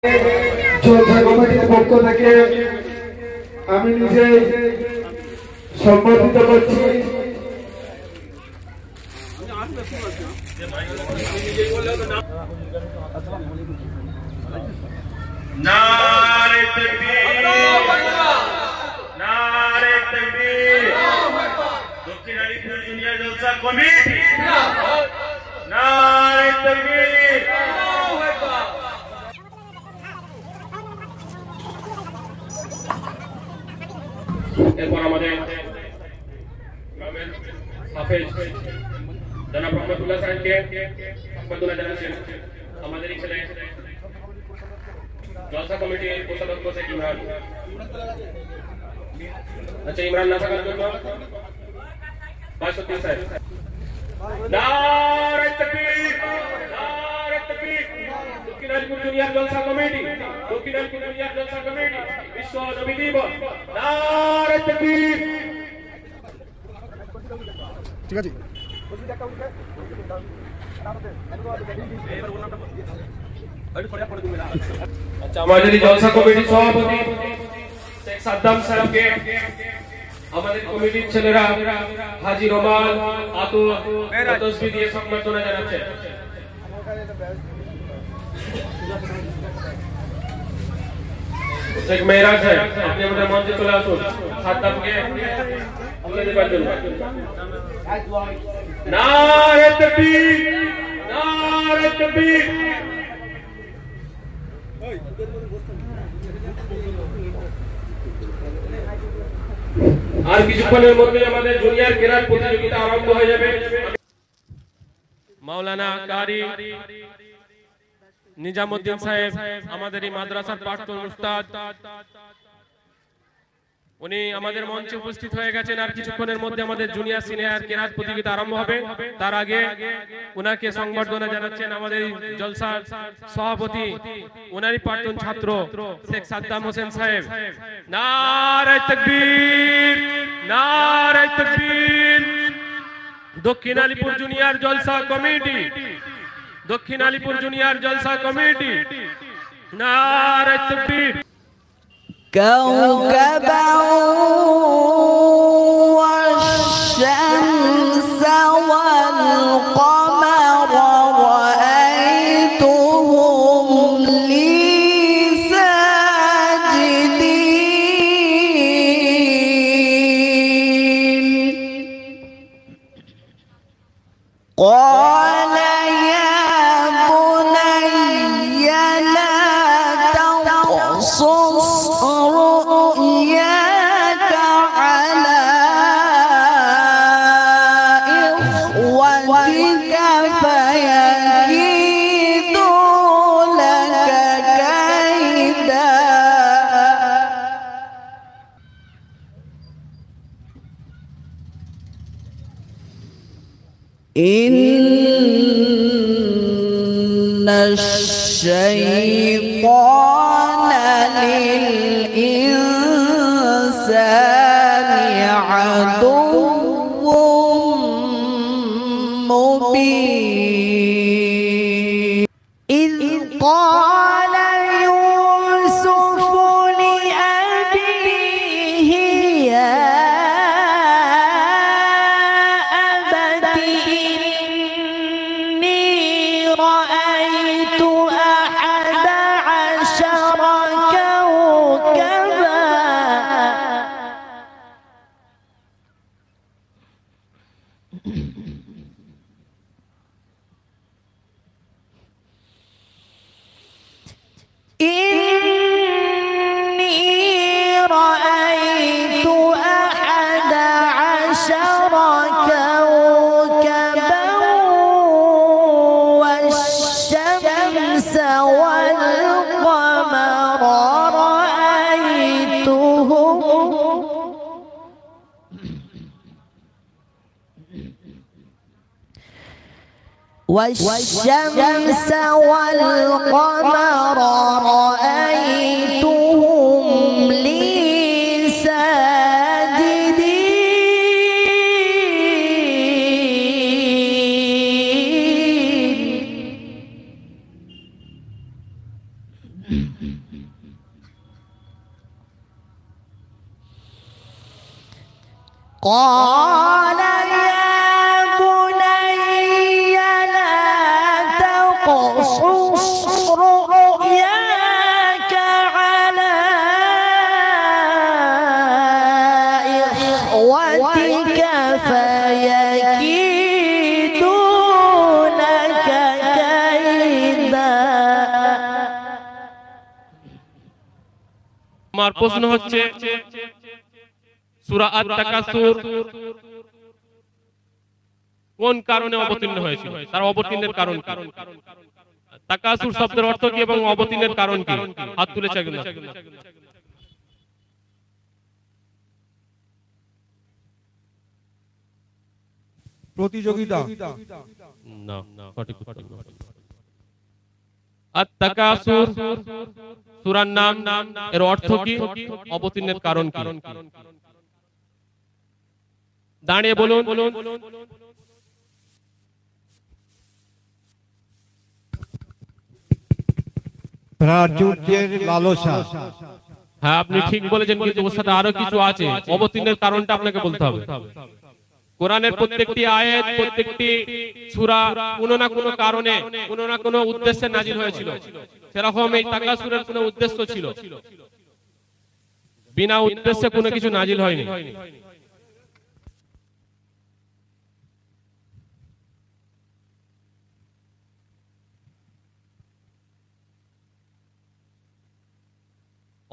জলসা কমিটির পক্ষ থেকে আমি নিজে সম্মানিত করছি। नारे तकबीर, नारे तकबीर। दक्षिण आलिपुर जूनियर जलसा कमिटी नारे तकबीर। এরপর আমাদের গ্রামের হাফেজ জনাব রহমতুল্লাহ সাহেবকে সম্বর্ধনা জানাচ্ছেন। আমাদের ছেলে জলসা কমিটির কোষাধ্যক্ষ শেখ ইমরান। আচ্ছা, ইমরান না থাকার জন্য 62 সাহেব। নারে তাকবীর, নারে তাকবীর। দক্ষিণ আলিপুর জুনিয়র জলসা কমিটি, দক্ষিণ আলিপুর জুনিয়র জলসা কমিটি বিশ্ব নবী দিবস। নারে তাকবীর। ঠিক আছে। আচ্ছা, আমাদের জলসা কমিটির সভাপতি শেখ সাদ্দাম সাহেবকে আমাদের কমিটির ছেলেরা হাজী রোমান আতুর তসবিহ দিয়ে সম্মাননা জানাচ্ছেন। শেখ মেহরাজ সাহেব, আপনি আমাদের মঞ্চে চলে আসুন সাদ্দামকে আমলে দেবার জন্য। নারে তাকবীর, নারে তাকবীর। আর কিছুক্ষণের মধ্যে আমাদের জুনিয়র কেরাত প্রতিযোগিতা আরম্ভ হয়ে যাবে। মাওলানা কারি নিজামউদ্দিন সাহেব আমাদের এই মাদ্রাসার প্রাক্তন উস্তাদ, উনি আমাদের মঞ্চে উপস্থিত হয়ে গেছেন। আর কিছুক্ষণের মধ্যে আমাদের জুনিয়র সিনিয়র কেরাত প্রতিযোগিতা আরম্ভ হবে। তার আগে উনাকে সংবর্ধনা জানাচ্ছেন আমাদের জলসার সভাপতি, উনারই প্রাক্তন ছাত্র শেখ সাদ্দাম হোসেন সাহেব। নারে তাকবীর, নারে তাকবীর। দক্ষিণ আলিপুর জুনিয়র জলসা কমিটি, দক্ষিণ আলিপুর জুনিয়র জলসা কমিটি নারে তাকবীর। كوكبا والشمس والقمر رأيتهم لي ساجدين قال يا بني لا تقصص رؤياك على إخوتك فيكيدوا لك كيدا إن الشيطان للإنسان عدو مبين إذ قال يوسف لأبيه يا أبت إني رأيت أحد عشر كوكبا إني رأيت أحد عشر كوكبا والشمس والقمر رأيتهم والشمس والقمر رأيتهم لي ساجدين قال يا بني لا تقصص رؤياك على إخوتك فيكيدوا لك كيدا। আমার প্রশ্ন হচ্ছে সূরা আত-তাকাসুর কোন কারণে অবতীর্ণ হয়েছিল, তার অবতীর্ণের কারণ কি? তাকাসুর শব্দের অর্থ কি এবং অবতীর্ণের কারণ কি? হাত তুলেছে একজন। প্রতিযোগিতা না, সঠিক উত্তর না। আত-তাকাসুর সূরার নাম, এর অর্থ কি, অবতীর্ণের কারণ কি? দাঁড়িয়ে বলুন। প্রাচুর্যের লালসা। হ্যাঁ, আপনি ঠিক বলেছেন, কিন্তু ওর সাথে আরো কিছু আছে। অবতীর্ণের কারণটা আপনাকে বলতে হবে। কোরআনের প্রত্যেকটি আয়াত, প্রত্যেকটি সূরা কোনো না কোনো কারণে, কোনো না কোনো উদ্দেশ্যে নাজিল হয়েছিল। সেরকম এই তাকাসুরের কোনো উদ্দেশ্য ছিল, বিনা উদ্দেশ্যে কোনো কিছু নাজিল হয়নি।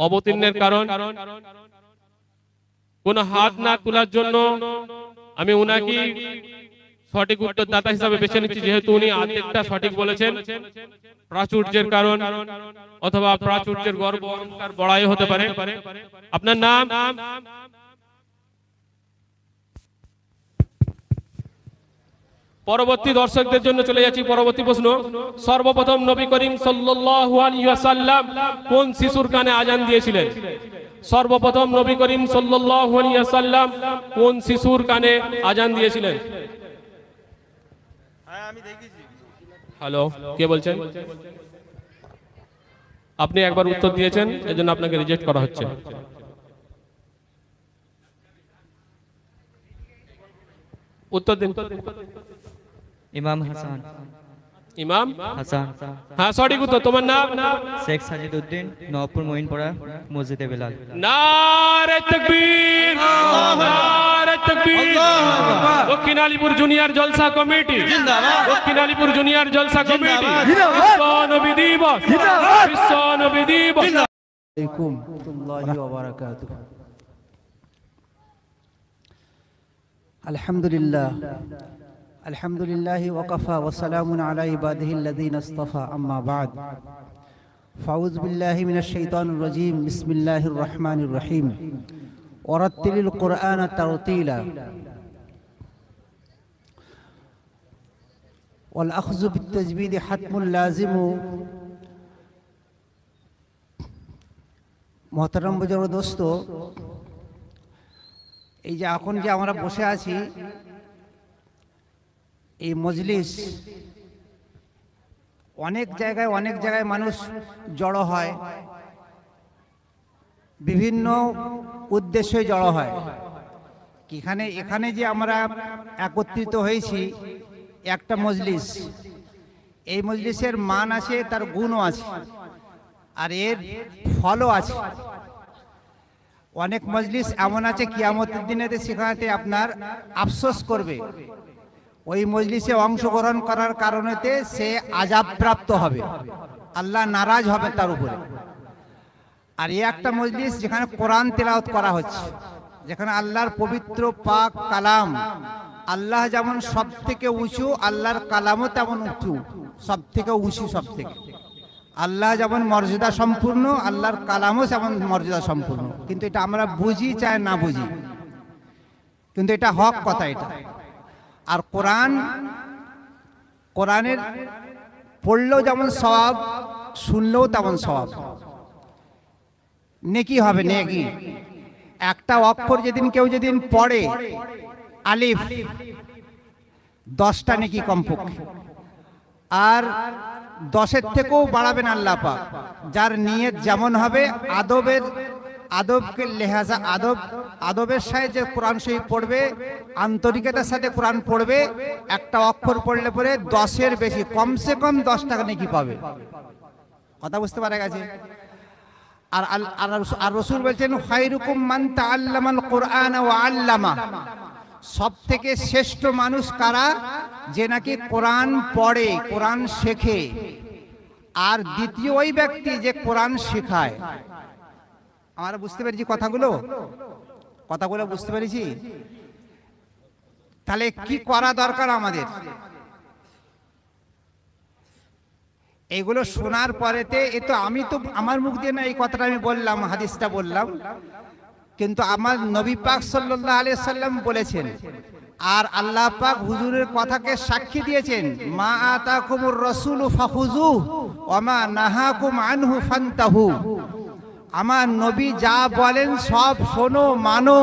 অবতীর্ণের কারণ কোন হাত না তোলার জন্য আমি উনাকে সঠিক উত্তরদাতা হিসাবে বেছে নিচ্ছি, যেহেতু উনি অর্ধেকটা সঠিক বলেছেন। প্রাচুর্যের কারণ অথবা প্রাচুর্যের গর্ব অহংকার বড়াই হতে পারে। আপনার নাম? পরবর্তী দর্শকদের জন্য চলে যাচ্ছি পরবর্তী প্রশ্ন। সর্বপ্রথম নবী করিম সাল্লাল্লাহু আলাইহি ওয়াসাল্লাম কোন শিশুর কানে আজান দিয়েছিলেন? সর্বপ্রথম নবী করিম সাল্লাল্লাহু আলাইহি ওয়াসাল্লাম কোন শিশুর কানে আজান দিয়েছিলেন? হ্যালো, কে বলছেন? আপনি একবার উত্তর দিয়েছেন, এজন্য আপনাকে রিজেক্ট করা হচ্ছে। উত্তর দিন। ইমাম হাসান। ইমাম হাসান। হ্যাঁ, সঠিক উত্তর। তোমার নাম? শেখ সাজিদউদ্দিন, নওয়াবপুর মঈনপাড়া, মসজিদে বেলাল। নারে তাকবীর, নারে তাকবীর। দক্ষিণ আলীপুর জুনিয়র জলসা কমিটি জিন্দাবাদ, দক্ষিণ আলীপুর জুনিয়র জলসা কমিটি বিশ্ব নবী দিবস, বিশ্ব নবী দিবস। আলাইকুম ওয়া বারাকাতুহু। আলহামদুলিল্লাহ, আলহামদুলিল্লাহ ওয়াকাফা ওয়া সালামুন আলা ইবাদিহিল্লাযীনা ইসতাফা, আম্মা বা'দ। ফাউযু বিল্লাহি মিনাশ শাইতানির রাজীম। বিসমিল্লাহির রহমানির রহিম। ওয়ারাত্তিলিল কুরআনা তারতীলা। ওয়াল আখযু বিত-তাজবীদ হাতমুন লাযিমু। মুহতারাম বুজুর্গ দোস্ত, এই যে এখন যে আমরা বসে আছি, এই মজলিস অনেক জায়গায় মানুষ জড়ো হয়, বিভিন্ন উদ্দেশ্যে জড়ো হয়। এখানে যে আমরা একত্রিত হয়েছি একটা মজলিস, এই মজলিসের মান আছে, তার গুণও আছে, আর এর ফলও আছে। অনেক মজলিস এমন আছে কিয়ামতের দিনেতে সেখানে আপনার আফসোস করবে, ওই মজলিসে অংশগ্রহণ করার কারণেতে সে আযাব প্রাপ্ত হবে, আল্লাহ নারাজ হবে তার উপরে। আর এই একটা মজলিস যেখানে কোরআন তেলাওয়াত করা হচ্ছে, যেখানে আল্লাহর পবিত্র পাক কালাম, আল্লাহ যেমন সব থেকে উঁচু, আল্লাহর কালামও তেমন উঁচু, সব থেকে উঁচু, সব থেকে। আল্লাহ যেমন মর্যাদা সম্পূর্ণ, আল্লাহর কালামও যেমন মর্যাদা সম্পূর্ণ। কিন্তু এটা আমরা বুঝি চাই না বুঝি, কিন্তু এটা হক কথা এটা। আর কোরআনের পড়লেও যেমন সওয়াব, শুনলেও তেমন সওয়াব, নেকি হবে, নেকি। একটা অক্ষর কেউ যেদিন পড়ে, আলিফ, 10টা নেকি কমপক্ষে। আর 10-এর থেকেও বাড়াবেন আল্লাহ পাক। যার নিয়ত যেমন হবে, আদবকে লেহাজা আদবের সাথে কোরআন শরীফ পড়বে, আন্তরিকতার সাথে কোরআন পড়বে, একটা অক্ষর পড়লে পরে 10-এর বেশি, কমসে কম 10 টাকা নেকি পাবে। কথা বুঝতে পারা গেছে? আর রাসূল বলছেন খায়রুকুম মান তাআল্লামাল কুরআন ওয়া আল্লামা, সব থেকে শ্রেষ্ঠ মানুষ কারা? যে নাকি কোরআন পড়ে, কোরআন শেখে। আর দ্বিতীয় ওই ব্যক্তি যে কোরআন শেখায়। আমরা বুঝতে পেরেছি কথাগুলো বুঝতে পেরেছি? তাহলে কি করা দরকার আমাদের? এগুলো শোনার পরেতে আমি তো আমার মুখ দিয়ে না এই কথাটা আমি বললাম, হাদিসটা বললাম, কিন্তু আমার নবী পাক সাল্লাল্লাহু আলাইহি সাল্লাম বলেছেন, আর আল্লাহ পাক হুজুরের কথাকে সাক্ষী দিয়েছেন, মা আতাকুমুর রাসূলু ফাখুযুহু ওয়া মা নাহাকুম আনহু ফান্তাহু। আমার নবী যা বলেন সব শোনো, মানো।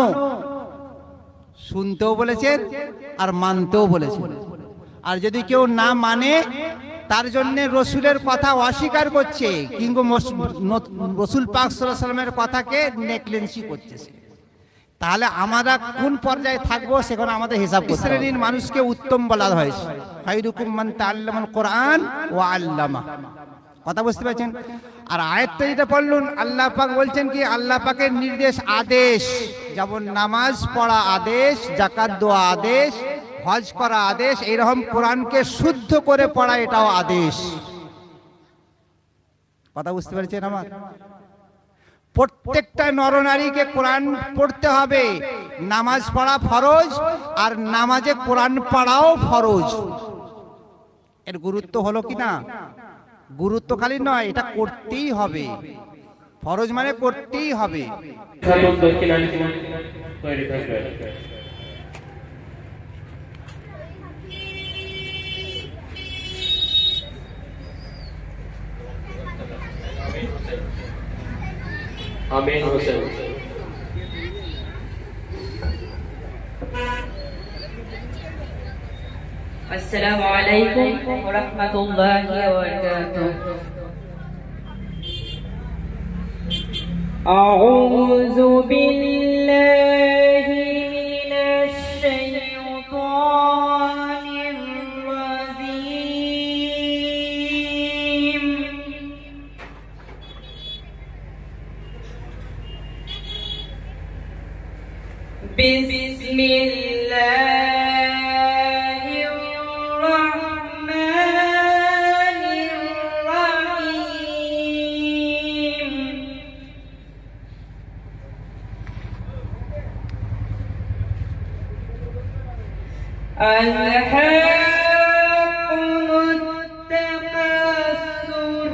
শুনতেও বলেছেন আর মানতেও বলেছেন। আর যদি কেউ না মানে, তার জন্য রসুলের কথা অস্বীকার করছে, কিংবা রসুল পাক সাল্লাল্লাহু আলাইহি সাল্লামের কথাকে নেগলেন্সি করতেছে, তাহলে আমরা কোন পর্যায়ে থাকবো সেখানে আমাদের হিসাব করতে হবে। শ্রেণীর মানুষকে উত্তম বলা হয়েছে, খায়রুকুম মান তাআল্লামাল কুরআন ওয়া আল্লামা। কথা বুঝতে পারছেন? আর আয়াতটা যেটা পড়লুন, আল্লাহ পাক বলছেন কি, আল্লাহ পাকের নির্দেশ, আদেশ, যেমন নামাজ পড়া আদেশ, যাকাত দেওয়া আদেশ, হজ করা আদেশ, এইরকম কোরআনকে শুদ্ধ করে পড়া এটাও আদেশ। কথা বুঝতে পেরেছেন আমার? প্রত্যেকটা নরনারীকে কোরআন পড়তে হবে। নামাজ পড়া ফরজ, আর নামাজে কোরআন পড়াও ফরজ। এর গুরুত্ব হলো কি না? গুরুত্ব খালি নয়, এটা করতেই হবে। ফরজ মানে করতেই হবে। আমিন হোসেন। আসসালামু আলাইকুম ওয়া রাহমাতুল্লাহি ওয়া বারাকাতুহু। আউযু বিল্লাহি মিনাশ শাইতানির রাজীম। বিসমিল্লাহির রাহমানির রাহিম। আলহাকুমুত তাকাসুর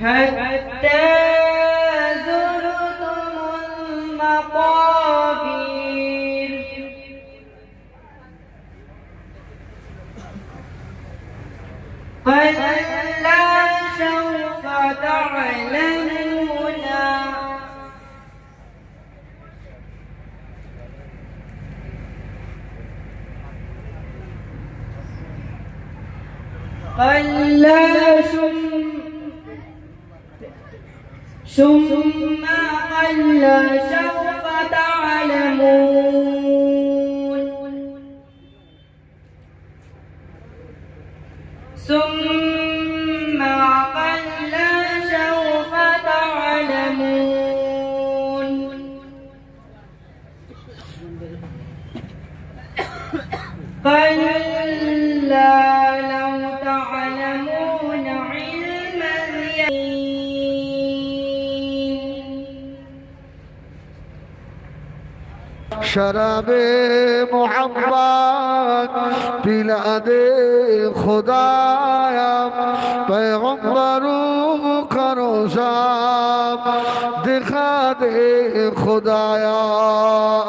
হাত্তা যুরতুমুল মাকাবির। কাল্লা সাওফা তা'লামুনা كلا ثم كلا سوف تعلمون ثم كلا سوف تعلمون كلا لو تعلمون علم اليقين शराब मोहब्बत पिला दे खुदाया पैगम्बरों का रोज़ा दिखा दे खुदाया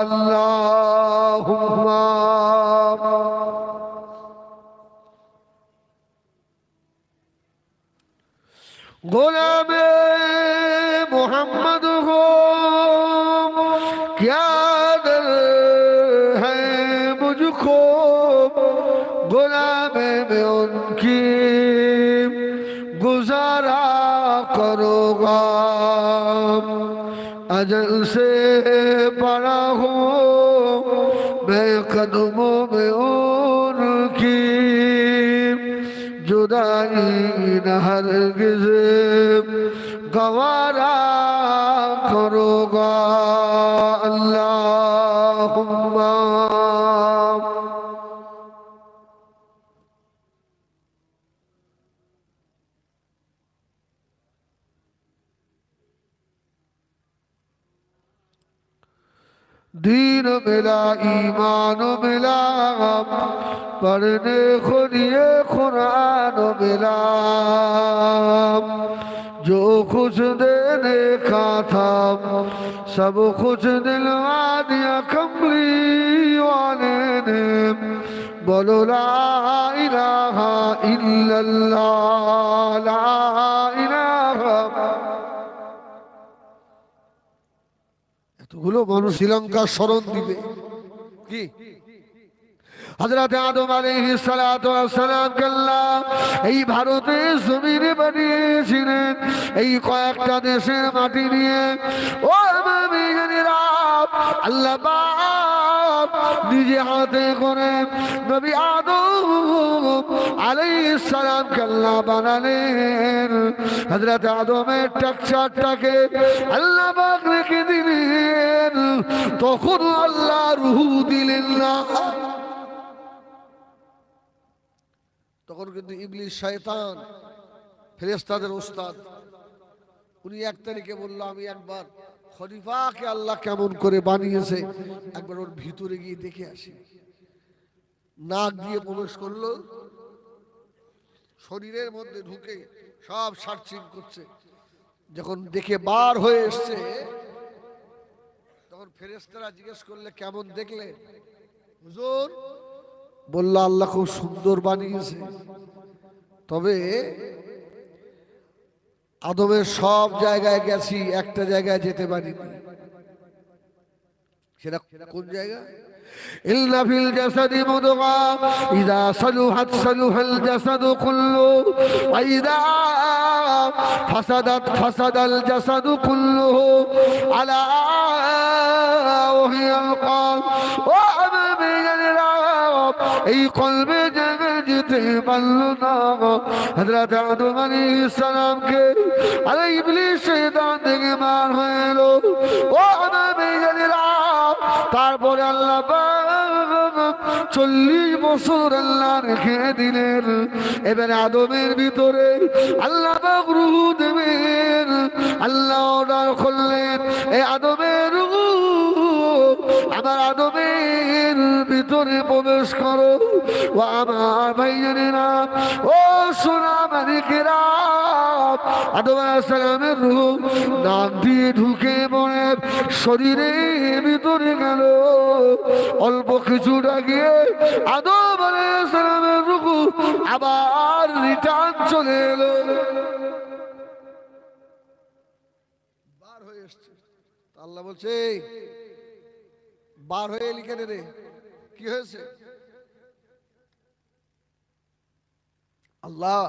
अल्लाहुम्मा। गुलामे मोहम्मद हो क्या दर है मुझको उनकी गुजारा करोगा अजल से पड़ा हूँ मैं कदमों में उनकी जुदाई न हरगिज़ गवारा करोगा अल्लाहुम्मा दीन मिला ईमान मिला पढ़ने खुदिए कुरान मिला जो कुछ देने का था सब कुछ दिलवा दिया कमली वाले ने बोलो ला इलाहा इल्लल्लाह ला इलाहा এতগুলো মানুষ শ্রীলঙ্কার স্মরণ দিবে কি হযরত আদম আলাইহিস সালাতু ওয়াস সালাম আল্লাহ এই ভারতের জমিনে বানিয়েছিলেন এই কয়েকটা দেশের মাটি নিয়ে ও মুমিনেরা আল্লাহ পাক নিজে হাতে করে নবী আদম আলাইহিস সালাম আল্লাহ বানালেন হযরত আদমের টাকচারটাকে আল্লাহ পাক রেখে দিলেন তখন আল্লাহ রূহ দিলেন না তখন কিন্তু ইবলিস শয়তান ফেরেশতাদের ওস্তাদ উনি এক তারিখে বলল আমি একবার খলিফাকে আল্লাহ কেমন করে বানিয়েছে একবার ওর ভিতরে গিয়ে দেখে আসি নাক দিয়ে প্রবেশ করলো শরীরের মধ্যে ঢুকে সব সার্চিং করছে যখন দেখে বার হয়ে এসছে তখন ফেরেশতারা জিজ্ঞেস করলে কেমন দেখলে হুজুর বলল আল্লাহ খুব সুন্দর বানিয়েছে তবে আদমের সব জায়গায় গেছি একটা জায়গায় যেতে পারিনি সেটা কোন জায়গা إلا في الجسد مضغة إذا صلحت صلح الجسد كله وإذا فسدت فسد الجسد كله على وهي القلب وأمامي الرب أي قلب যেতে পারল না হযরত আদম আলাইহিস সালামকে আরে ইবলিস শয়তান থেকে বার হয়ে এলো ও আদমেরা তারপরে আল্লাহ 40 বছর আল্লাহ রেখে দিলেন এবারে আদমের ভিতরে আল্লাহ পাক রূহ দেবেন আল্লাহ অর্ডার করলেন এই আদমের রূহ আমার আদমের ভিতরে প্রবেশ করো ও আমার ভাইয়েরা ও সোনা মালিকেরা আদম আলাইহিস সালামের রূহ নাক দিয়ে ঢুকে পড়ে শরীরের ভিতরে গেল অল্প কিছুটা গিয়ে আদম আলাইহিস সালামের রূহ আবার রিটার্ন চলে এলো বার হয়ে এসেছে আল্লাহ বলছে বার হয়ে এলি কেন রে কি হয়েছে আল্লাহ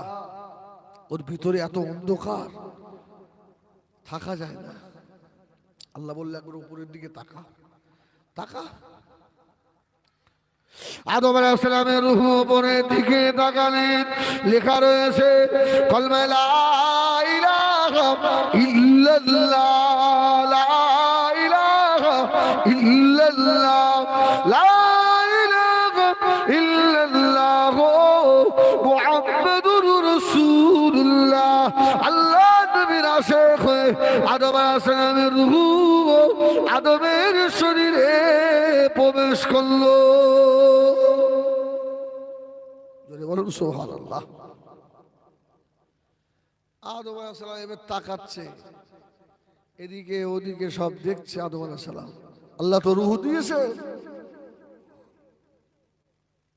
ওর ভিতরে এত অন্ধকার থাকা যায় না আল্লাহ বললে একবার উপরের দিকে তাকা তাকা আদম আলাইহিস সালামের রূহ উপরের দিকে তাকালেন লেখা রয়েছে কলমা লা ইলাহা ইল্লাল্লাহ লা ইলাহা ইল্লাল্লাহ লা ইলাহা ইল্লাল্লাহ মুহাম্মাদুর রাসূলুল্লাহ আল্লাহ নবীর আশিক আদম আলাইহিস সালামের রূহ আদমের শরীরে প্রবেশ করলো জোরে বলুন সুবহানাল্লাহ আদম আলাইহিস সালাম এবার তাকাচ্ছে এদিকে ওদিকে সব দেখছে আদম আলাইহিস সালাম আল্লাহ তো রূহ দিয়েছে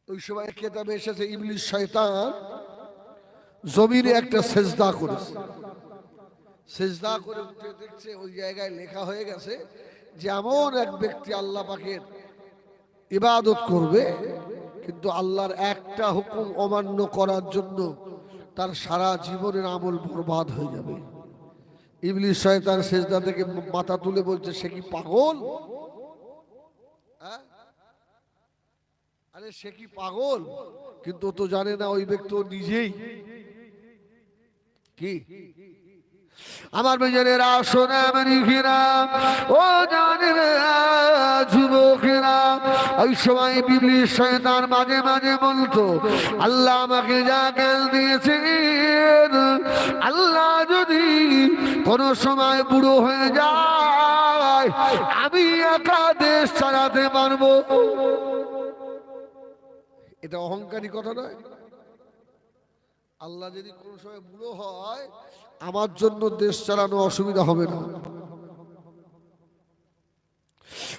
ওই সময় কিতাবে এসেছে ইবলিস শয়তান জমিনে একটা সিজদা করেছে সিজদা করে উঠে দেখছে ওই জায়গায় লেখা হয়ে গেছে যে এমন এক ব্যক্তি আল্লাহ পাকের ইবাদত করবে কিন্তু আল্লাহর একটা হুকুম অমান্য করার জন্য তার সারা জীবনের আমল বরবাদ হয়ে যাবে। ইবলিস শয়তান সেজদা থেকে মাথা তুলে বলছে, সে কি পাগল? আরে সে কি পাগল? কিন্তু তো জানে না ওই ব্যক্তি নিজেই কি। আমার বেজনেরা, সোনামণিরা, ও জানেরা, যুবকেরা, ওই সময় ইবলিস শয়তান মাঝে মাঝে বলতো, আল্লাহ আমাকে যা জ্ঞান দিয়েছেন, আল্লাহ যদি কোনো সময় বুড়ো হয়ে যায় আমি একা দেশ চালাতে পারবো। এটা অহংকারী কথা নয়। আল্লাহ যদি কোনো সময় বুড়ো হয় আমার জন্য দেশ চালানো অসুবিধা হবে না।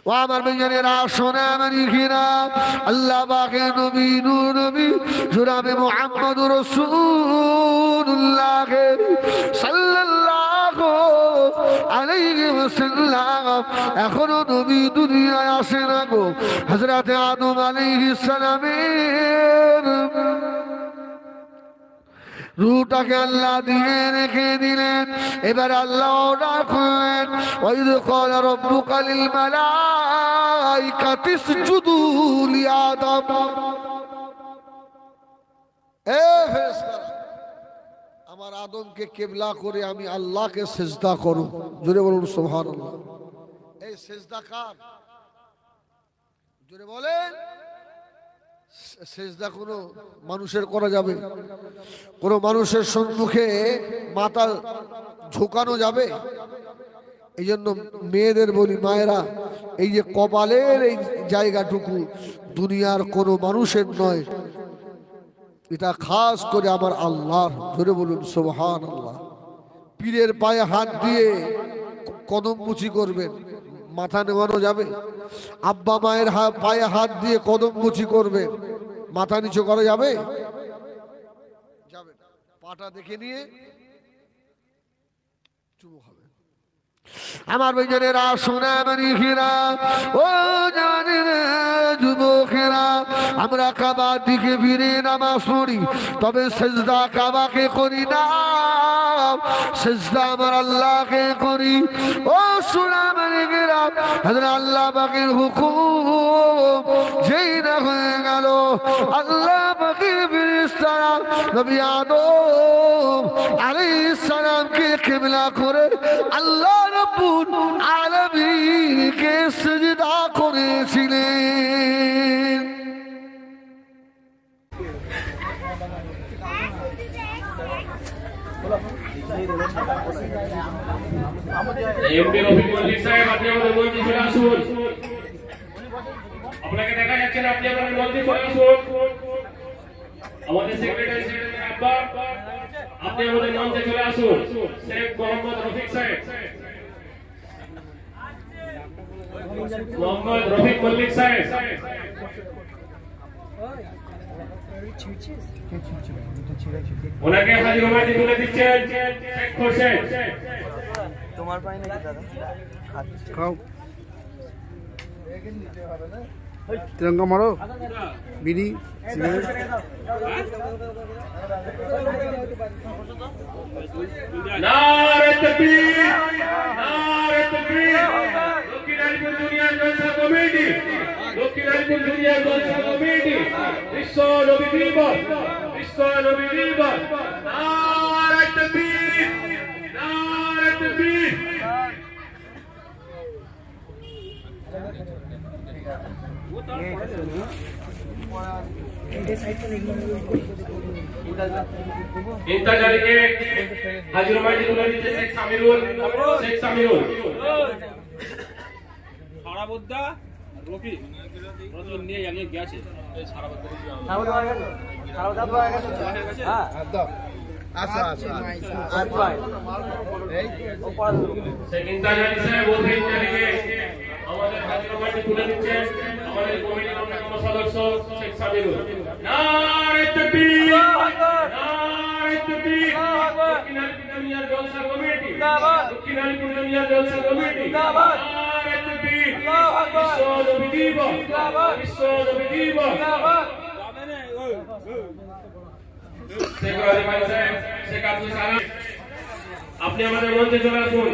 ও আমার বেজনেরা, সোনামণিরা, আল্লাহ পাকের নবী, নূর নবী জনাবে মুহাম্মদুর রাসূলুল্লাহ সাল্লাল্লাহু আলাইহি ওয়াসাল্লাম এখনো নবী দুনিয়ায় আসে না গো। হযরত আদম আলাইহিস সালামের রূহটাকে আল্লাহ দিয়ে রেখে দিলেন। এবার আল্লাহ অর্ডার করলেন, ওয়াইদ ক্বালা রাব্বুকা লিল মালাইকাতি ইসজুদু লি আদম। এ ফেরেশতারা, আমার আদমকে কিবলা করে আমি আল্লাহকে সিজদা করো। জোরে বলুন সুবহানাল্লাহ। এই সিজদা কার? জোরে বলেন। সেজদা কোনো মানুষের করা যাবে? কোনো মানুষের সম্মুখে মাথা ঝুঁকানো যাবে? এই জন্য মেয়েদের বলি, মায়েরা, এই যে কপালের এই জায়গাটুকু দুনিয়ার কোনো মানুষের নয়, এটা খাস করে আমার আল্লাহর। ধরে বলুন সুবহানাল্লাহ। পীরের পায়ে হাত দিয়ে কদম মুচি করবেন, মাথা নেওয়ানো যাবে? আব্বা মায়ের পায়ে হাত দিয়ে কদম মুচি করবেন, মাথা নিচু করা যাবে? যাবে না। পাটা দেখে নিয়ে চুমু হবে। আমার বেজনেরা, সোনামণিরা, ও জানেরা, যুবকেরা, আমরা কাবার দিকে ফিরে নামাজ পড়ি, তবে সিজদা কাবাকে করি না, সিজদা আমার আল্লাহকে করি। ও সোনামণিরা, হযরত আল্লাহ পাকের হুকুম যেই না হয়ে গেল, আল্লাহ পাকের ফেরেশতারা নবী আদম আলাইহিস সালামকে কিবলা করে আল্লাহ রব্বুল আলামিনকে সিজদা করেছিলেন। এমপি রফিক মল্লিক সাহেব, আপনি আমাদের মঞ্চে চলে আসুন। আপনাকে দেখা যাচ্ছে না, আপনি আমাদের মঞ্চে চলে আসুন। আমাদের সেক্রেটারি আব্বা, আপনি আমাদের মঞ্চে চলে আসুন। শেখ মোহাম্মদ রফিক সাহেব, মোহাম্মদ রফিক মল্লিক সাহেব, ওনাকে হাজির মাটি তুলে দিচ্ছেন শেখ খোরশেদ। তোমার পাই নাকি দাদা? খাও, তিরঙ্গা মারো, বিড়ি, সিগারেট। নারে তাকবীর, নারে তাকবীর। দক্ষিণ আলিপুর দুনিয়ার জলসা কমিটি, দক্ষিণ আলিপুর দুনিয়ার জলসা কমিটি, বিশ্ব নবী দিবস, বিশ্ব নবী দিবস। নারে তাকবীর, নারে তাকবীর। इंतजारी हाजिर माटी तुले दिते शेख सामिरुल, शेख सामिरुल। সারা বদ্দা রফি রজন নিয়ে আগে গেছে। এই সারা বদ্দা কি সারা বদ্দা হয়ে গেছে, সারা বদ্দা হয়ে গেছে। হ্যাঁ একদম। আচ্ছা আচ্ছা আচ্ছা ভাই, এই ও পড়া শেখ ইন্তাজারি সাহেব ও ইন্তাজারিকে আমাদের হাজির মাটি তুলে দিচ্ছেন আমাদের কমিটির অন্যতম সদস্য শেখ সামিরুল। নারে তাকবীর, নারে তাকবীর। দক্ষিণ আলিপুর দুনিয়ার জলসা কমিটি জিন্দাবাদ, দক্ষিণ আলিপুর দুনিয়ার জলসা কমিটি জিন্দাবাদ। নারে তাকবীর, বিশ্ব নবী দিবস জিন্দাবাদ, বিশ্ব নবী দিবস জিন্দাবাদ। শেখ রাজিমান সাহেব, শেখ আব্দুল সালাম, আপনি আমাদের মঞ্চে চলে আসুন।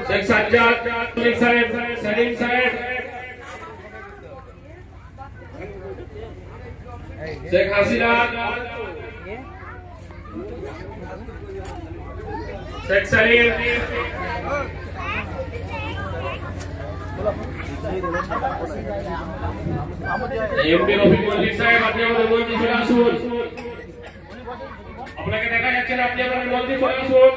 শেখ সাজ্জাদ মল্লিক সাহেব, সেলিম সাহেব, শেখ হাসিনা, শেখ সালিম, এমপি রফিক মল্লিক সাহেব, আপনি আমাদের মঞ্চে চলে আসুন। আপনাকে দেখা যাচ্ছে না, আপনি আমাদের মঞ্চে চলে আসুন।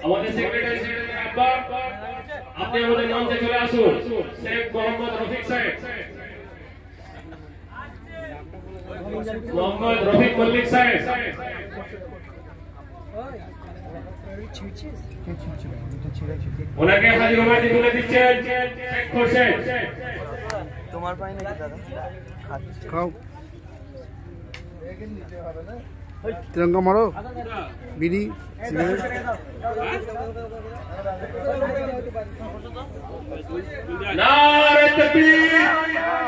আমাদের সেক্রেটারি আব্বা, আপনি আমাদের মঞ্চে চলে আসুন। শেখ মোহাম্মদ রফিক সাহেব, মোহাম্মদ রফিক মল্লিক সাহেব, ওনাকে হাজির হমায়তে তুলে দিচ্ছেন শেখ খোরশেদ। তোমার পাই নাকি দাদা? খাও তিরঙ্গা মারো বিড়ি সিগারেট নারে তাকবীর,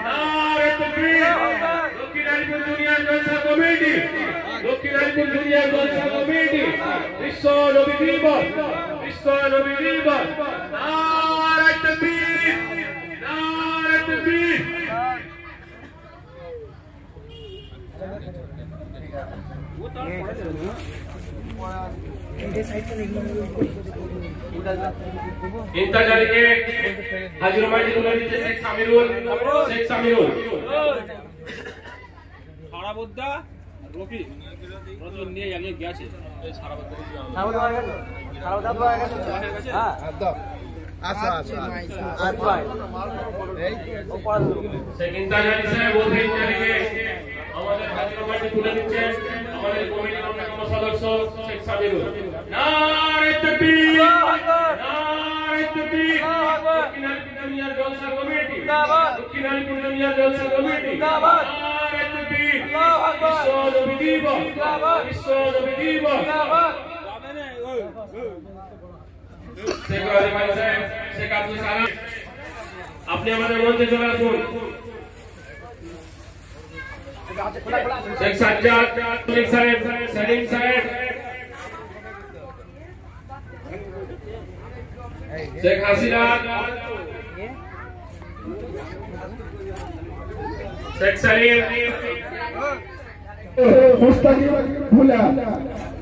নারে তাকবীর। দক্ষিণ আলিপুর জুনিয়র জলসা কমিটি, দক্ষিণ আলিপুর জুনিয়র জলসা কমিটি, বিশ্ব নবী দিবস, বিশ্ব নবী দিবস। নারে তাকবীর, নারে তাকবীর। इंतजारी के हाजिर हमारे तुले दिते शेख सामिरुल, शेख सामिरुल। সারা বদ্দা রফি রতন নিয়ে জানিয়ে গেছে এই সারা বদ্দা হ্যাঁ একদম আচ্ছা আচ্ছা আর ভাই এই ওপার শেখ ইন্তাজারি সাহেব ও ইন্তাজারি के আমাদের হাজির হমায়তে তুলে দিচ্ছেন আমাদের কমিটির অন্যতম সদস্য শেখ সামিরুল। নারে তাকবীর, নারে তাকবীর। দক্ষিণ আলিপুর জুনিয়র জলসা কমিটি জিন্দাবাদ, দক্ষিণ আলিপুর জুনিয়র জলসা কমিটি জিন্দাবাদ। নারে তাকবীর, বিশ্ব নবী দিবস জিন্দাবাদ, বিশ্ব নবী দিবস জিন্দাবাদ। শেখ রাজিমান সাহেব, শেখ আব্দুল সালাম, আপনি আমাদের মঞ্চে চলে আসুন। শেখ সাজ্জাদ মল্লিক সাহেব, সেলিম সাহেব, শেখ হাসিনা, শেখ সালিম, মুস্তাকিম ভুলা,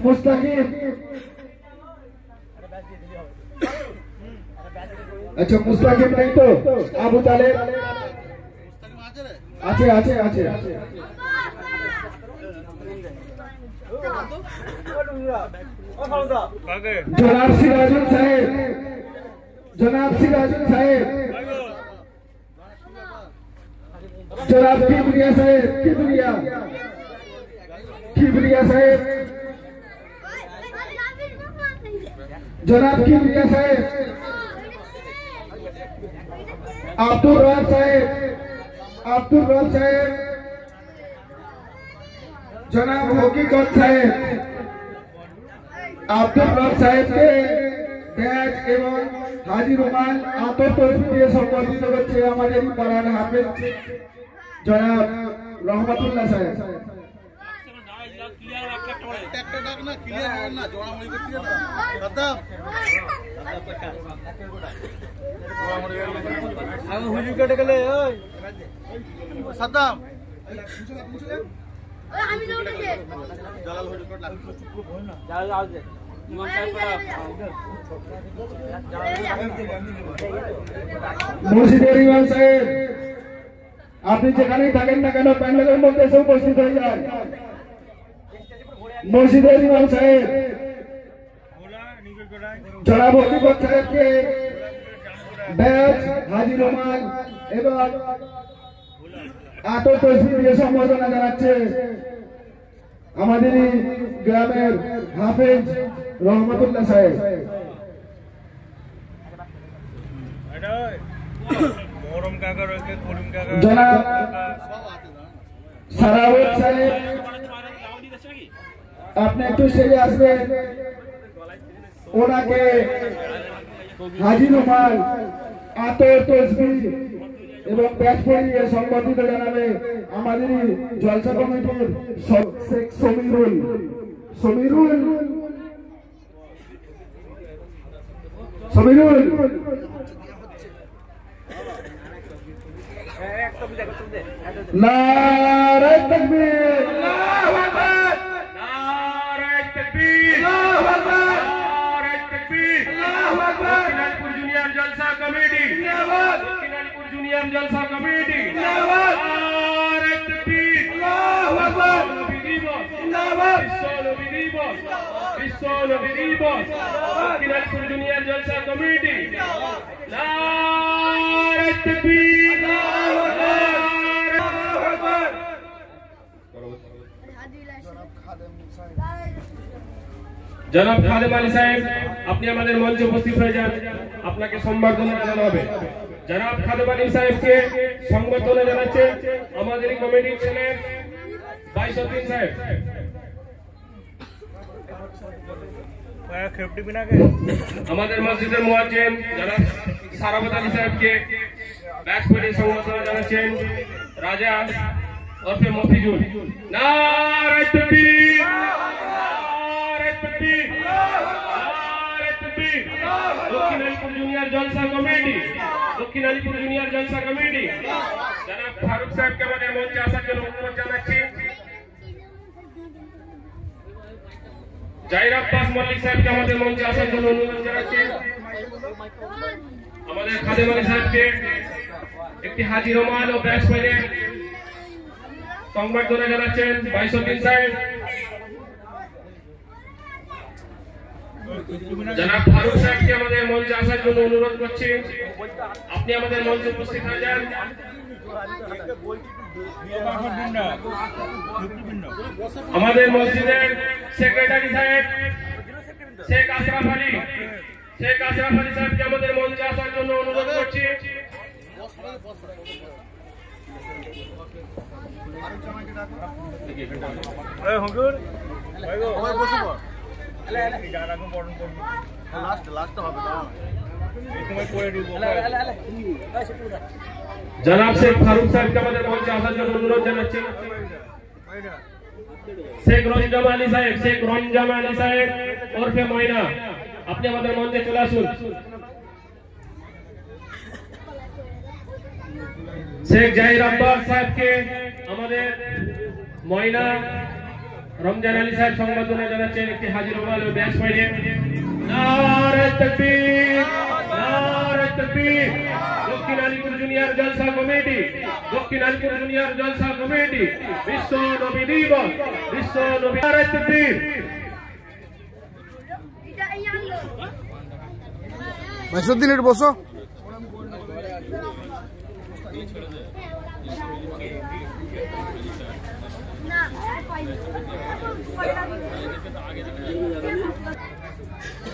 মুস্তাকিম अच्छा मुस्ताकिम नहीं तो आबू तालेब আছে আছে আছে जनाब सिराजुल साहेब, जनाब सिराजुल साहेब, जनाब किबरिया साहेब, किबरिया किबरिया साहेब, जनाब किबरिया साहेब, अब्दुल रब साहेब, अब्दुल रब साहेब, जनाब हकीकत साहेब, अब्दुल रब साहेब के बैज एवं हाजी रुमाल आतों तोहफे দিয়ে সম্মানিত করছে আমাদের পাড়ার হাফেজ জনাব রহমাতুল্লাহ সাহেব। সাদ্দাম মুর্শিদের ইমাম সাহেব, আপনি যেখানেই থাকেন না কেন প্যান্ডেলের মধ্যে এসে উপস্থিত হয়ে যান। মুর্শিদের ইমাম সাহেব, জনাব হকিকত সাহেবকে ব্যাজ, হাজি রুমাল এবং আতর তসবিহ দিয়ে সম্বর্ধনা জানাচ্ছে আমাদের গ্রামের হাফেজ রহমতুল্লাহ সাহেব। জনাব সারাউত সাহেব, আপনি একটু স্টেজে আসবেন, ওনাকে হাজি রুমাল, আতর তসবিহ এবং ব্যাচ পড়িয়ে সংবর্ধিত জানাবে আমাদের জলসা কমিটির শেখ সমীরুল নারে তাকবীর, আল্লাহু আকবার, নারে তাকবীর, আল্লাহু আকবার, নারে তাকবীর, আল্লাহু আকবার। দক্ষিণালীপুর জুনিয়র জলসা কমিটি জিন্দাবাদ, দক্ষিণালীপুর জুনিয়র জলসা কমিটি জিন্দাবাদ, নারে তাকবীর, আল্লাহু আকবার, নবী দিবস, জিন্দাবাদ, বিশ্ব নবী দিবস, বিশ্ব নবী দিবস, দক্ষিণালীপুর জুনিয়র জলসা কমিটি নারে তাকবীর, আল্লাহু আকবার। জনাব খাদেম আলী সাহেব, আপনি আমাদের মঞ্চে উপস্থিত হয়ে যান, আপনাকে সম্বর্ধনা জানানো হবে। জনাব খাদেম আলী সাহেবকে সম্বর্ধনা জানাচ্ছে আমাদের এই কমিটির ছেলে বাইসুদ্দিন সাহেব। আমাদের মসজিদের মুয়াজ্জিন জনাব সারাবত আলী সাহেবকে ব্যাচ পরে সম্বর্ধনা জানাচ্ছেন রাজা ওরফে মফিজুল। নারে তাকবীর, নারে তাকবীর, নারে তাকবীর। দক্ষিণালীপুর জুনিয়র জলসা কমিটি দক্ষিণালীপুর জুনিয়র জলসা কমিটি জনাব ফারুক সাহেবকে আমাদের মঞ্চে আসার জন্য অনুরোধ জানাচ্ছি। জাহির আব্বাস মল্লিক সাহেবকে আমাদের মঞ্চে আসার জন্য অনুরোধ জানাচ্ছি। আমাদের খাদেম আলী সাহেবকে একটি হাজি রুমাল ও ব্যাচ পরে সংবর্ধনা জানাচ্ছেন বাইসুদ্দিন সাহেব। জনাব ফারুক সাহেবকে আমাদের মঞ্চে আসার জন্য অনুরোধ করছি, আপনি আমাদের মঞ্চে উপস্থিত হয়ে যান। আমাদের মসজিদের সেক্রেটারি সাহেব শেখ আশরাফ আলী সাহেবকে আমাদের মঞ্চে আসার জন্য অনুরোধ করছি। জনাব শেখ ফারুক সাহেবকে আমাদের মঞ্চে আসার জন্য অনুরোধ জানাচ্ছি। শেখ রঞ্জাম আলী সাহেব ওরফে ময়না, আপনি আমাদের মঞ্চে চলে আসুন। শেখ জাহির আব্বাস সাহেবকে আমাদের ময়না রমজান আলী সাহেব সংবর্ধনা জানাচ্ছেন একটি হাজির রুমাল ও ব্যাচ পরে। নারে তাকবীর, নারে তাকবীর। দক্ষিণালীপুর জুনিয়র জলসা কমিটি বিশ্ব নবী দিবস, বিশ্ব নবী। নারে তাকবীর। বাইসুদ্দিন একটু বসো।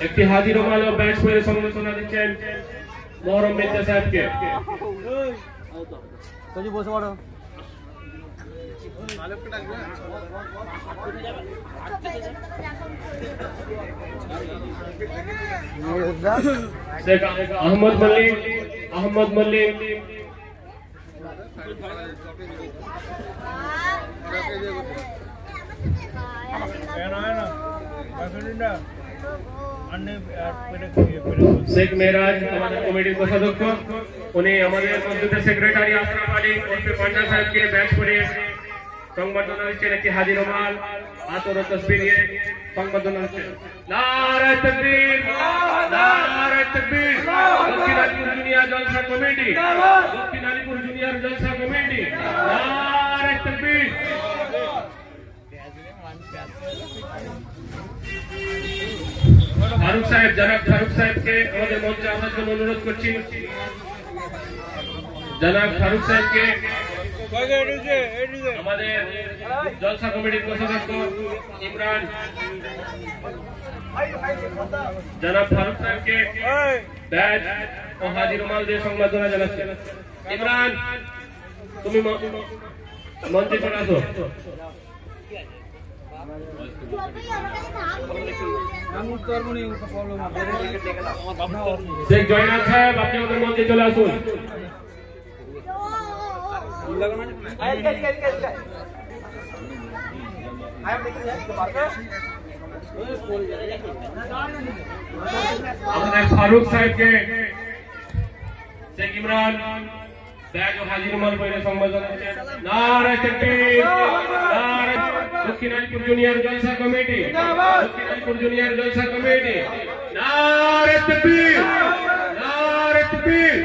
একটি হাজির রুমাল ও ব্যাচ পরে সংবর্ধনা দিচ্ছেন মোহরম মির্জা সাহেবকে। বসে পড়ো। শেখ আহমদ মল্লিক শেখ মেহরাজ আমাদের কমিটির কোষাধ্যক্ষ, উনি আমাদের মসজিদের সেক্রেটারি আশরাফ আলী ওরফে পান্ডা সাহেবকে ব্যাচ করে সংবর্ধনা দিচ্ছেন একটি হাজির রুমাল হাত ও তসবির নিয়ে সংবর্ধনা দিচ্ছেন। নারে তাকবীর, নারে তাকবীর। দক্ষিণালীপুর জুনিয়র জলসা কমিটি নারে তাকবীর। ফারুক সাহেব, জনাব ফারুক সাহেবকে আমাদের মঞ্চে আসার জন্য অনুরোধ করছি। জনাব ফারুক সাহেবকে আমাদের জলসা কমিটির কোষাধ্যক্ষ ইমরান, জনাব ফারুক সাহেবকে ব্যাজ ও হাজির রুমাল দিয়ে সংবর্ধনা জানাচ্ছে। ইমরান, তুমি মঞ্চে চলে আসো। শেখ জয়নাল সাহেব, আপনি আমাদের মঞ্চে চলে আসুন। আমাদের ফারুক সাহেবকে শেখ ইমরান ব্যাগ ও হাজির রুমাল পরে সম্বোধন করছেন। নারায়ে তাকবীর, নারায়ে দক্ষিণ আলিপুর জুনিয়র জলসা কমিটি, দক্ষিণ আলিপুর জুনিয়র জলসা কমিটি, নারায়ে তাকবীর, নারায়ে তাকবীর।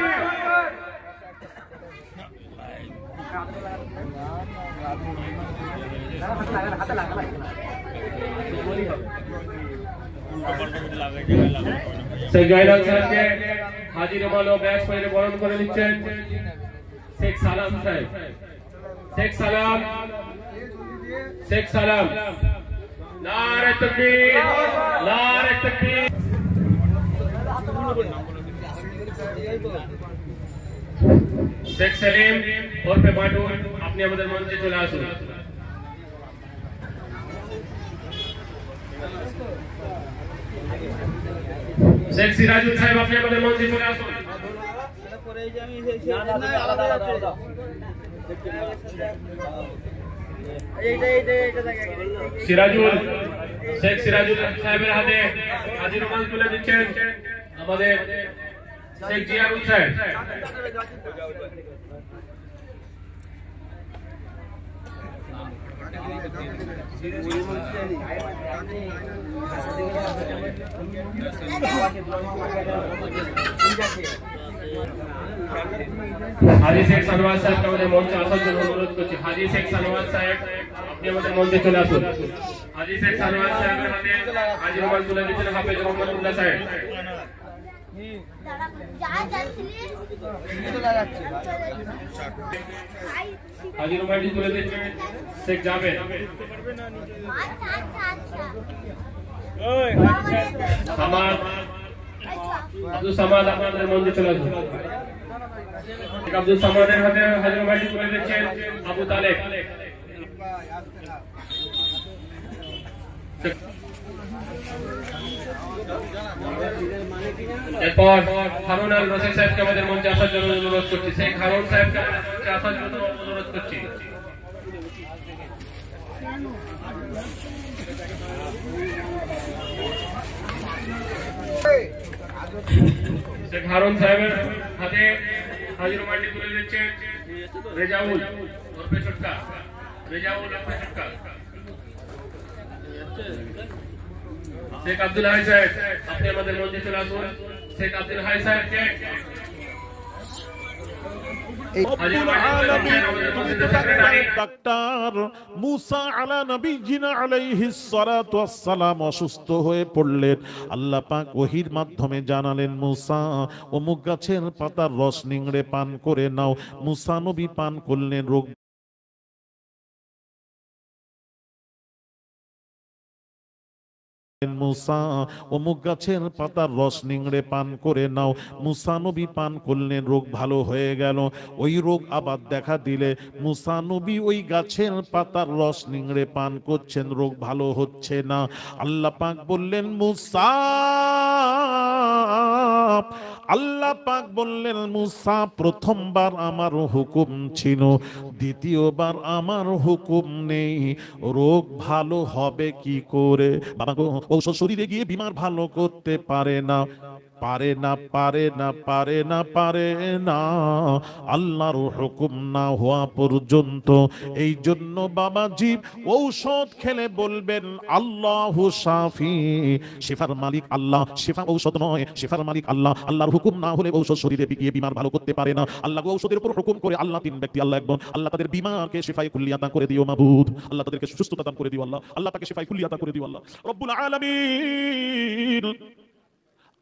শেখ জয়নাল সাহেবকে হাজির রুমাল ও ব্যাগ পরে বরণ করে নিচ্ছেন শেখ সালাম সাহেব। শেখ সালাম, শেখ সালাম, নারায়ে তাকবীর, নারায়ে তাকবীর। শেখ সেলিম ওরফে বাটুল, আপনি আমাদের মঞ্চে চলে আসুন। শেখ সিরাজুল সাহেব, আপনি আমাদের মঞ্চে চলে আসুন। সিরাজুল, শেখ সিরাজুল সাহেবের হাতে হাজির রুমাল তুলে দিচ্ছেন আমাদের শেখ জিয়ারুল সাহেব। হাজি শেখ সানওয়াজ সাহেবকে আমাদের মঞ্চে আসার জন্য অনুরোধ করছি। হাজি শেখ সানওয়াজ সাহেব, আপনি আমাদের মঞ্চে চলে আসুন। হাজি শেখ সানওয়াজ সাহেবের হাতে হাজির রুমাল তুলে দিচ্ছেন হাফেজ রহমাতুল্লাহ সাহেব। হাজির রুমালটি তুলে দিচ্ছেন শেখ জাভেদ। সামাদ, আব্দুল সামাদ, আপনাদের মঞ্চে চলে আসুন। আব্দুল সামাদের হাতে হাজির রুমালটি তুলে দিচ্ছেন আবু তালেক। এরপর হারুন আল রশিদ সাহেবকে আমাদের মঞ্চে আসার জন্য অনুরোধ করছি। শেখ হারুন সাহেবকে আমাদের মঞ্চে আসার জন্য অনুরোধ করছি। শেখ হারুন সাহেবের হাতে হাজির রুমালটি তুলে দিচ্ছেন রেজাউল ওরফে ছটকা। রেজাউল ওরফে ছটকা। শেখ আব্দুল হাই সাহেব, আপনি আমাদের মঞ্চে চলে আসুন। শেখ আব্দুল হাই সাহেবকে ডাক্তার মুসা আলা নবীজিনা আলাইহিস সালাতু ওয়াস সালাম অসুস্থ হয়ে পড়লেন। আল্লাহ পাক ওহীর মাধ্যমে জানালেন, মুসা অমুক গাছের পাতার রস নিংড়ে পান করে নাও। মুসা নবী পান করলেন, রোগ মুসা অমুক গাছের পাতার রস নিংড়ে পান করে নাও। মুসা নবী পান করলেন, রোগ ভালো হয়ে গেল। ওই রোগ আবার দেখা দিলে মুসা নবী ওই গাছের পাতার রস নিংড়ে পান করছেন, রোগ ভালো হচ্ছে না। আল্লাহ পাক বললেন, মুসা, আল্লাহ পাক বললেন, মুসা প্রথমবার আমার হুকুম ছিল, দ্বিতীয়বার আমার হুকুম নেই, রোগ ভালো হবে কি করে? বাবা গো, ঔষধ শরীরে গিয়ে বিমার ভালো করতে পারে না, পারে না, পারে না, পারে না, পারে না, আল্লাহর হুকুম না হওয়া পর্যন্ত। এই জন্য বাবাজি ঔষধ খেলে বলবেন আল্লাহু শাফি, শিফার মালিক আল্লাহ। শিফা ঔষধ নয়, শিফার মালিক আল্লাহ। আল্লাহর হুকুম না হলে ঔষধ শরীরে গিয়ে বিমার ভালো করতে পারে না। আল্লাহ ঔষধের উপর হুকুম করে, আল্লাহ তিন ব্যক্তি, আল্লাহ একজন। আল্লাহ তাদের বিমারকে শিফায়ে কুল্লিয়া দান করে দিও মাবুদ। আল্লাহ তাদেরকে সুস্থতা দান করে দিও আল্লাহ। আল্লাহ তাকে শিফায়ে কুল্লিয়া দান করে দিও আল্লাহ রব্বুল আলামিন।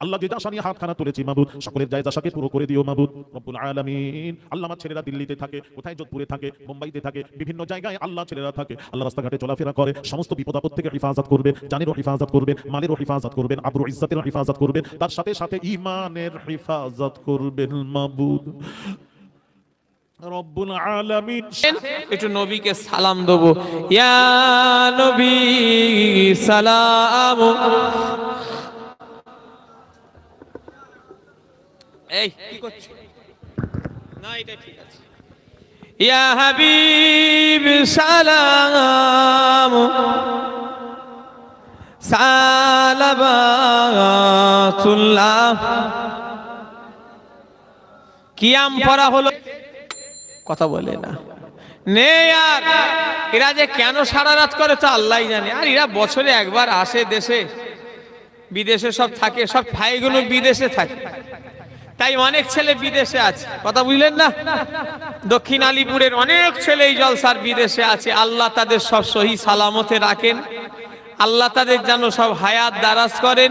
আল্লাহ যে আশা নিয়ে হাতখানা তুলেছি মাবুদ, সকলের জায়েজ আশাকে পুরো করে দিও মাবুদ রব্বুল আলামিন। আল্লাহ আমার ছেলেরা দিল্লিতে থাকে, কোথায় যোধপুরে থাকে, মুম্বাইতে থাকে, বিভিন্ন জায়গায় আল্লাহ ছেলেরা থাকে। আল্লাহ রাস্তাঘাটে চলাফেরা করে, সমস্ত বিপদ আপদ থেকে হিফাজত করবেন, জানেরও হিফাজত করবেন, মালেরও হিফাজত করবেন, আবরু ইজ্জতের হিফাজত করবেন, তার সাথে সাথে ঈমানের হিফাজত করবেন মাবুদ রব্বুল আলামিন। একটু নবীকে সালাম দেবো, ইয়া নবী সালাম। এই কি করছো? না, এটা ঠিক আছে। ইয়া হাবিব সালাম সালাবাতুল্লাহ। কিয়াম পড়া হলো, কথা বলে না নে আর এরা যে কেন সারা রাত করে তো আল্লাহই জানে। আর এরা বছরে একবার আসে দেশে, বিদেশে সব থাকে, সব ভাইগুলো বিদেশে থাকে, তাই অনেক ছেলে বিদেশে আছে, কথা বুঝলেন না? দক্ষিণ আলিপুরের অনেক ছেলে এই জলসার বিদেশে আছে। আল্লাহ তাদের সব সহি সালামতে রাখেন, আল্লাহ তাদের যেন সব হায়াত দারাজ করেন,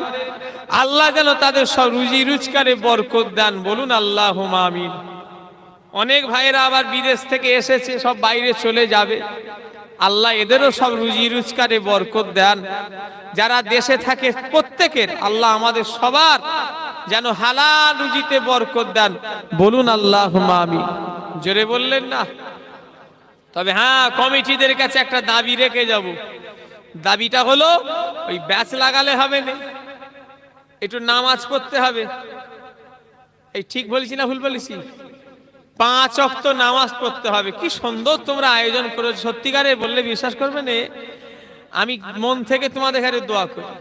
আল্লাহ যেন তাদের সব রুজি রোজগারে বরকত দেন, বলুন আল্লাহুম্মা আমিন। অনেক ভাইরা আবার বিদেশ থেকে এসেছে, সব বাইরে চলে যাবে, আল্লাহ এদেরও সব রুজি রোজগারে বরকত দেন। যারা দেশে থাকে প্রত্যেকের আল্লাহ আমাদের সবার যেন হালাল রুজিতে বরকত দেন, বলুন আল্লাহুম্মা আমিন। জোরে বললেন না? তবে হ্যাঁ, কমিটিদের কাছে একটা দাবি রেখে যাব। দাবিটা হলো ওই ব্যাচ লাগালে হবে না, একটু নামাজ পড়তে হবে। এই ঠিক বলেছি না ভুল বলেছি? 5 ওয়াক্ত নামাজ পড়তে হবে। কি সুন্দর তোমরা আয়োজন করেছো, সত্যিকারে বললে বিশ্বাস করবে না, আমি মন থেকে তোমাদের কাছে দোয়া করি।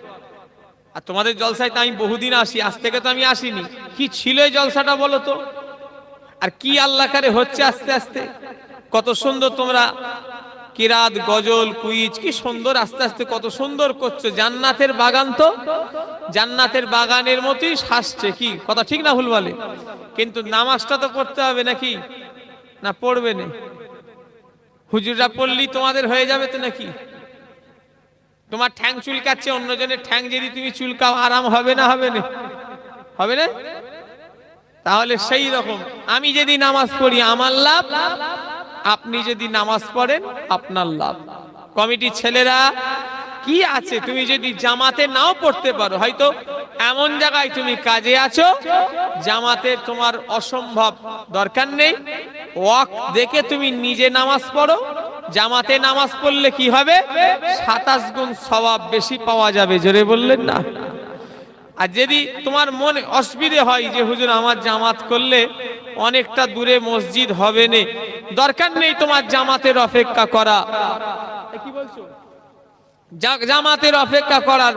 আর তোমাদের জলসায় তো আমি বহুদিন আসি, আজ থেকে তো আমি আসিনি। কি ছিল এই জলসাটা বলো তো? আর কি আল্লাহ কারে হচ্ছে আস্তে আস্তে, কত সুন্দর তোমরা কিরাত, গজল, কুইজ, কি সুন্দর আস্তে আস্তে কত সুন্দর করছো। জান্নাতের বাগান তো জান্নাতের বাগানের মতোই সাজছে, কি কথা ঠিক না ভুল বলে? কিন্তু নামাজটা তো পড়তে হবে নাকি? না পড়বে না? হুজুররা পড়লি তোমাদের হয়ে যাবে তো নাকি? তোমার ঠ্যাং চুলকাচ্ছে, অন্যজনের ঠ্যাং যদি তুমি চুলকাও আরাম হবে না? হবে না? হবে না? তাহলে সেই রকম আমি যদি নামাজ পড়ি আমার লাভ, আপনি যদি নামাজ পড়েন আপনার লাভ। কমিটির ছেলেরা কি আছে, তুমি যদি জামাতে নাও পড়তে পারো, হয়তো এমন জায়গায় তুমি কাজে আছো জামাতে তোমার অসম্ভব, দরকার নেই, ওয়াক দেখে তুমি নিজে নামাজ পড়ো। জামাতে নামাজ পড়লে কি হবে? 27 গুণ সওয়াব বেশি পাওয়া যাবে। জোরে বললেন না? আর যদি তোমার মনে অসুবিধে হয় যে হুজুর আমার জামাত করলে অনেকটা দূরে মসজিদ হবে না, দরকার নেই তোমার জামাতের অপেক্ষা করা। কি বলছো? জামাতের অপেক্ষা করার